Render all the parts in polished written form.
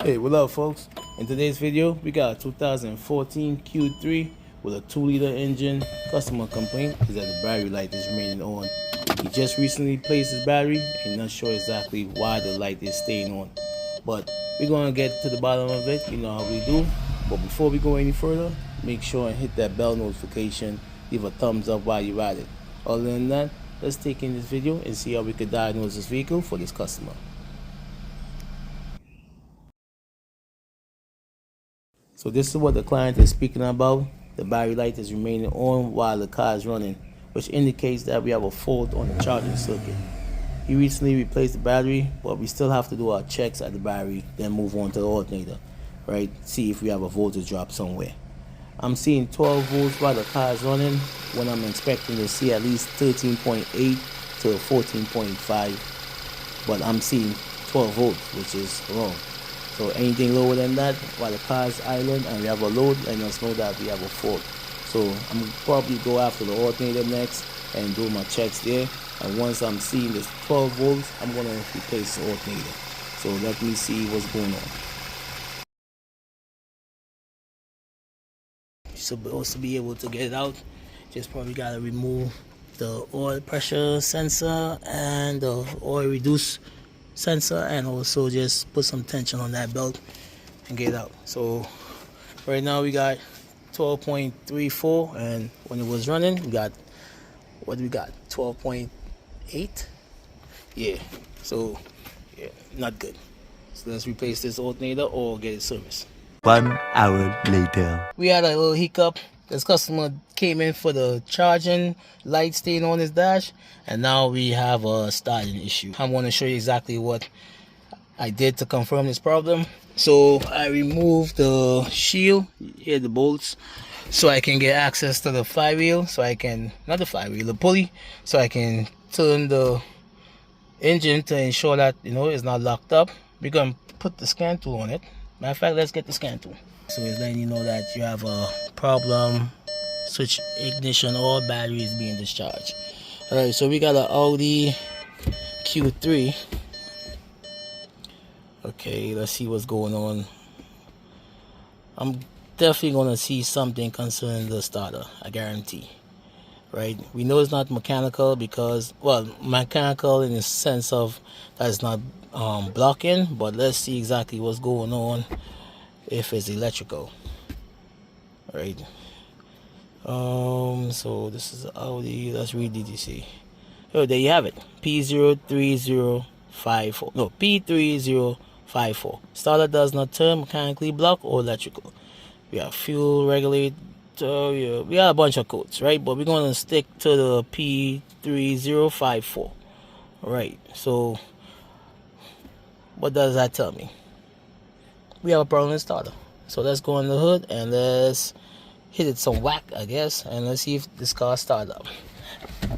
Hey, what up folks? In today's video we got a 2014 Q3 with a 2-liter engine. Customer complaint is that the battery light is remaining on. He just recently replaced his battery and not sure exactly why the light is staying on, but we're gonna get to the bottom of it. You know how we do. But before we go any further, make sure and hit that bell notification, leave a thumbs up while you're at it. Other than that, let's take in this video and see how we could diagnose this vehicle for this customer. So this is what the client is speaking about. The battery light is remaining on while the car is running, which indicates that we have a fault on the charging circuit. He recently replaced the battery, but we still have to do our checks at the battery, then move on to the alternator, right? See if we have a voltage drop somewhere. I'm seeing 12 volts while the car is running, when I'm expecting to see at least 13.8 to 14.5, but I'm seeing 12 volts, which is wrong. So anything lower than that while the car is idling and we have a load, letting us know that we have a fault. So I'm probably go after the alternator next and do my checks there. And once I'm seeing this 12 volts, I'm gonna replace the alternator. So let me see what's going on. Supposed to be able to get it out. Just probably gotta remove the oil pressure sensor and the oil reduce sensor, and also just put some tension on that belt and get it out. So right now we got 12.34, and when it was running we got, what do we got, 12.8. yeah, so yeah, not good. So let's replace this alternator or get it serviced. 1 hour later. We had a little hiccup. This customer came in for the charging light staying on his dash, and now we have a starting issue. I'm going to show you exactly what I did to confirm this problem. So I removed the shield, here the bolts, so I can get access to the flywheel, so I can, not the flywheel, the pulley, so I can turn the engine to ensure that, you know, it's not locked up. We're going to put the scan tool on it. Matter of fact, let's get the scan tool. So it's letting you know that you have a problem, switch ignition or battery is being discharged. Alright, so we got an Audi Q3. Okay, let's see what's going on. I'm definitely gonna see something concerning the starter, I guarantee. Right, we know it's not mechanical because, well, mechanical in the sense of that it's not blocking, but let's see exactly what's going on if it's electrical. Right, so this is Audi. Let's read DTC. Oh, there you have it, P03054. No, P3054. Starter does not turn, mechanically block or electrical. We have fuel regulator. Yeah, we got a bunch of codes, right? But we're going to stick to the P3054. Right, so what does that tell me? We have a problem with starter. So let's go on the hood and let's hit it some whack, I guess, and let's see if this car starts up.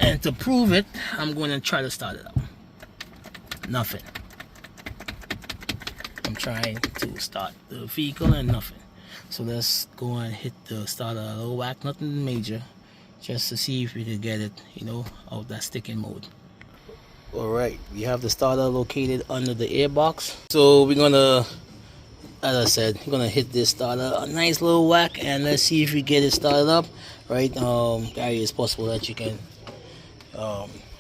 And to prove it, I'm going to try to start it up. Nothing. I'm trying to start the vehicle and nothing. So let's go and hit the starter a little whack, nothing major, just to see if we can get it, you know, out that sticking mode. Alright, we have the starter located under the airbox. So we're gonna, as I said, we're gonna hit this starter a nice little whack and let's see if we get it started up. Right, Gary, it's possible that you can,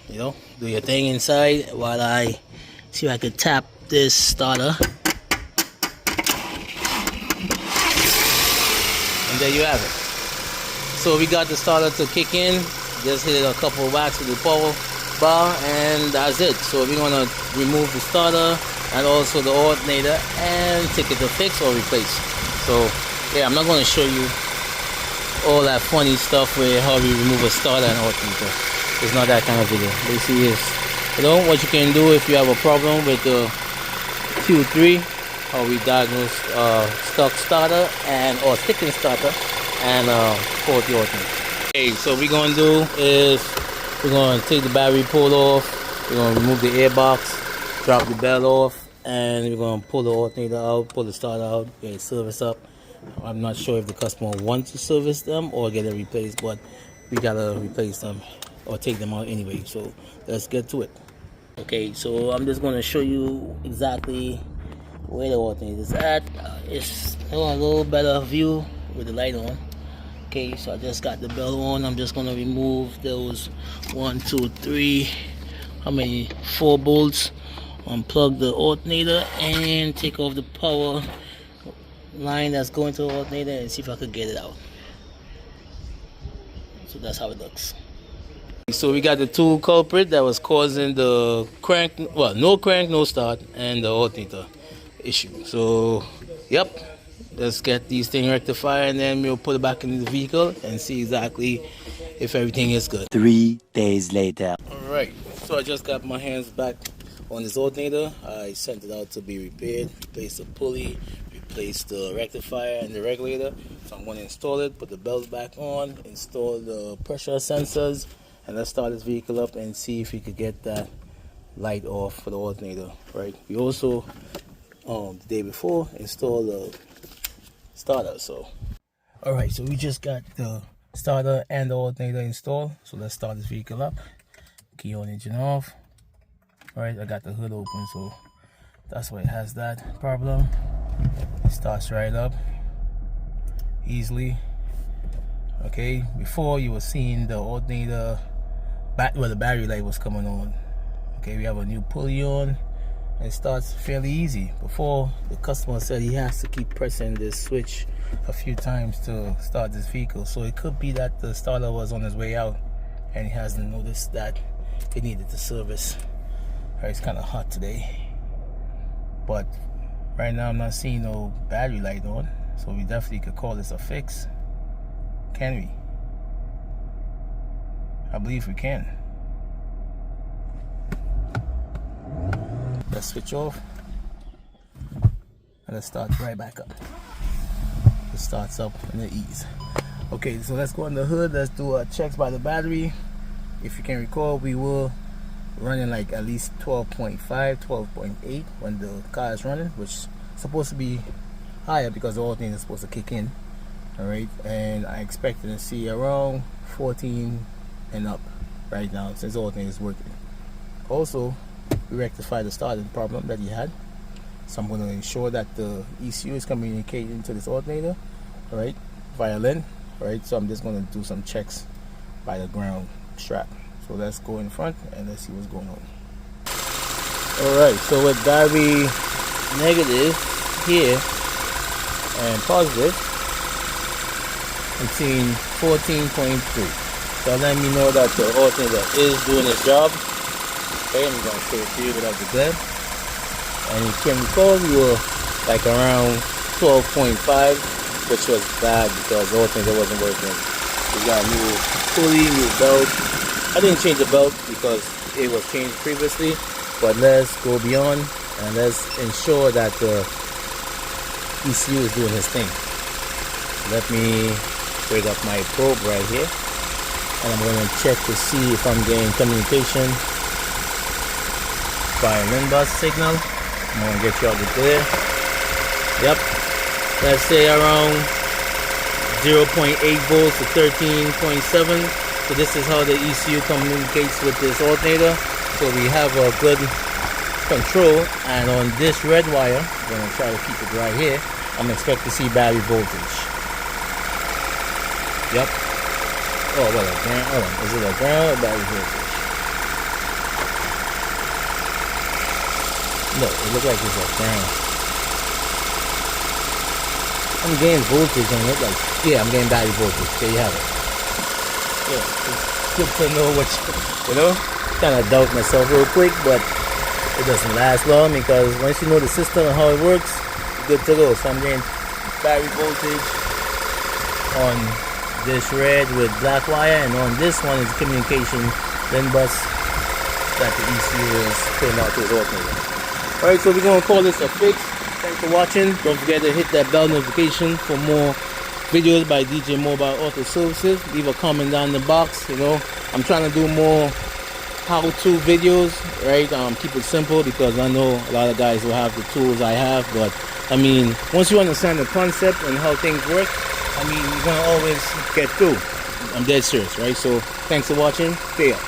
you know, do your thing inside while I see if I can tap this starter. And there you have it. So we got the starter to kick in. Just hit it a couple of whacks with the power bar and that's it. So we're gonna remove the starter and also the alternator and take it to fix or replace. So yeah, I'm not gonna show you all that funny stuff where how we remove a starter and alternator. It's not that kind of video. Basically, is, you know, what you can do if you have a problem with the Q3, how we diagnose stock starter and or sticking starter and faulty alternator. Okay, so we're gonna do is we're gonna take the battery pull off, we're gonna remove the airbox, drop the belt off, and we're gonna pull the alternator out, pull the starter out, get it serviced up. I'm not sure if the customer wants to service them or get it replaced, but we gotta replace them or take them out anyway. So let's get to it. Okay, so I'm just gonna show you exactly where the alternator is at. It's a little better view with the light on. Okay, so I just got the bell on. I'm just gonna remove those 1, 2, 3, how many, 4 bolts, unplug the alternator and take off the power line that's going to the alternator and see if I could get it out. So that's how it looks. So we got the tool culprit that was causing the crank, well, no crank, no start, and the alternator issue. So, yep, let's get these things rectified and then we'll put it back in the vehicle and see exactly if everything is good. 3 days later. Alright, so I just got my hands back on this alternator. I sent it out to be repaired, replace the pulley, replace the rectifier and the regulator. So I'm going to install it, put the belts back on, install the pressure sensors, and let's start this vehicle up and see if we could get that light off for the alternator. Right, we also the day before installed the starter. So alright, so we just got the starter and the alternator installed. So let's start this vehicle up. Key on, engine off. Alright, I got the hood open, so that's why it has that problem. It starts right up easily. Okay, before you were seeing the alternator where the battery light was coming on. Okay, we have a new pulley on and it starts fairly easy. Before, the customer said he has to keep pressing this switch a few times to start this vehicle. So it could be that the starter was on his way out and he hasn't noticed that it needed to service. Right, it's kind of hot today, but right now I'm not seeing no battery light on, so we definitely could call this a fix. Can we? I believe we can. Let's switch off and let's start right back up. It starts up in the ease. Okay, so let's go on the hood. Let's do a checks by the battery. If you can recall, we were running like at least 12.5, 12.8 when the car is running, which is supposed to be higher because the alternator is supposed to kick in. Alright, and I expected to see around 14 and up right now since the alternator is working. Also, we rectified the starting problem that he had, so I'm going to ensure that the ECU is communicating to this alternator, alright, via LIN. Alright, so I'm just going to do some checks by the ground strap. So let's go in front and let's see what's going on. Alright, so with battery negative here and positive, I'm seeing 14.3. So let me know that the alternator is doing its job. Okay, I'm going to show it to you without the glare. And you can recall we were like around 12.5, which was bad because the alternator wasn't working. We got a new pulley, new belt. I didn't change the belt because it was changed previously, but let's go beyond and let's ensure that the ECU is doing his thing. Let me break up my probe right here and I'm going to check to see if I'm getting communication by a LIN bus signal. I'm going to get you out the clear. Yep, let's say around 0.8 volts to 13.7. So this is how the ECU communicates with this alternator. So we have a good control, and on this red wire, I'm going to try to keep it right here, I'm expecting to see battery voltage. Yep. Oh, well, a ground. Hold on. Is it a ground or battery voltage? No, it looks like it's a ground. I'm getting voltage on it. Like, yeah, I'm getting battery voltage. There you have it. Yeah, it's good to know what you know. Kind of doubt myself real quick, but it doesn't last long because once you know the system and how it works, you're good to go. So I'm getting battery voltage on this red with black wire, and on this one is communication LIN bus that the ECU is putting out to his alternator. Alright, so we're going to call this a fix. Thanks for watching. Don't forget to hit that bell notification for more videos by DJ Mobile Auto Services. Leave a comment down in the box. You know, I'm trying to do more how-to videos, right? Keep it simple because I know a lot of guys will have the tools I have, but I mean, once you understand the concept and how things work, I mean, you're gonna always get through. I'm dead serious, right? So thanks for watching. Stay up.